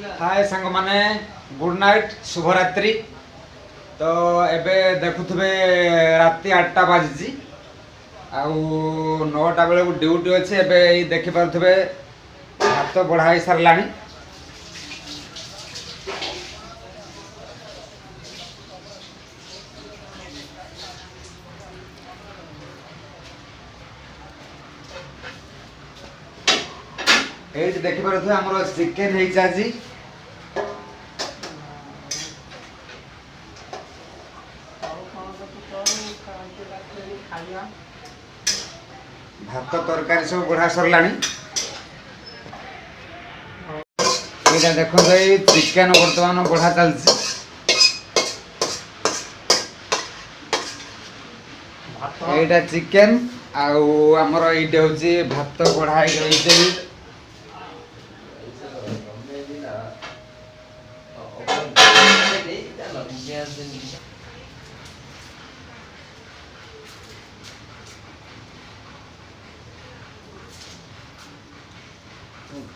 हाय सांग माने good night शुभरात्रि। तो एबे देखुथबे राति 8टा बाजी आउ 9टा बेले ड्यूटी अच्छे। एबे देखि पारुथबे भात बढ़ाई सारलानी। एट देखि पारुथबे हमर चिकन हेइ चाजी। भात तरकारी सब बढ़ा सरलानी। ये देखो चिकेन बर्तमान बढ़ा चलती। एटा चिकेन आउ हमर एटे होची भात बढ़ाई गई।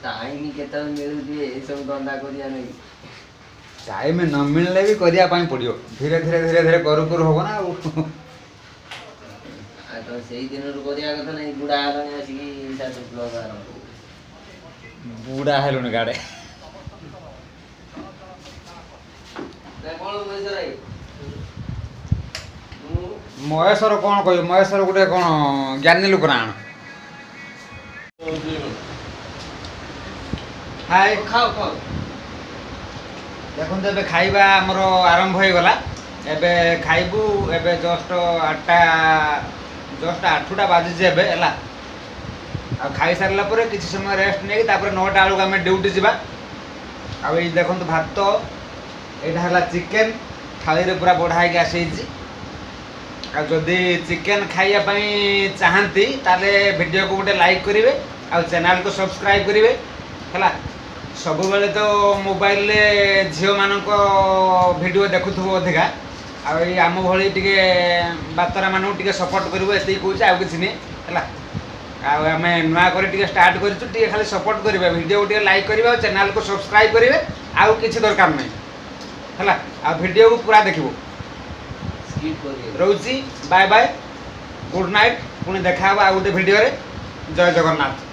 टाइम केतल मिलुदी ए सब धंदा करिया नहीं। टाइम न मिलले भी करिया पाई पड़ियो। धीरे धीरे करू करू होबो ना। आ तो सेही दिन रो करिया कथा नहीं। बुढ़ा आलणी आसी की साथ ब्लॉग आरंभ। बुढ़ा हेलुन गाड़े ते कोन पैसा रे महेश्वर कौन कह महेश्वर गोटे कौन ज्ञानी लोक ना। हाय खाओ खाओ देखो एबे खाइबा हमर आरंभ हो गला। एबे खाइबू। एबे जस्ट 8टा बाजी जे एबे हला। आ खाई सारला परे किछि समय रेस्ट नै तापर 9टा आलु हम ड्यूटी जिबा। आ ए देखंतु भात एटा हला चिकेन थाली रे पूरा बढ़ाई के आसीछि। आ जदि चिकेन खाइया पई चाहंती ताले वीडियो को गोटे लाइक करिवे आ चैनल को सब्सक्राइब करिवे हला। सब बेले तो मोबाइल ले झियो मानक वीडियो देखुथबो अधिका। आ आम भली टिके बातरा मानक टिके सपोर्ट करिवो एते कहूछ। आ किछि नै हला। आम नुआ कर स्टार्ट कर खाली सपोर्ट करेंगे। वीडियो टे लाइक करेंगे और चैनल को सब्सक्राइब करेंगे। आउ किसी दरकार नहीं है। आ वीडियो को पूरा देखो रोची। Bye bye good night. पुणी देखा आ गोटे वीडियो रे। जय जगन्नाथ।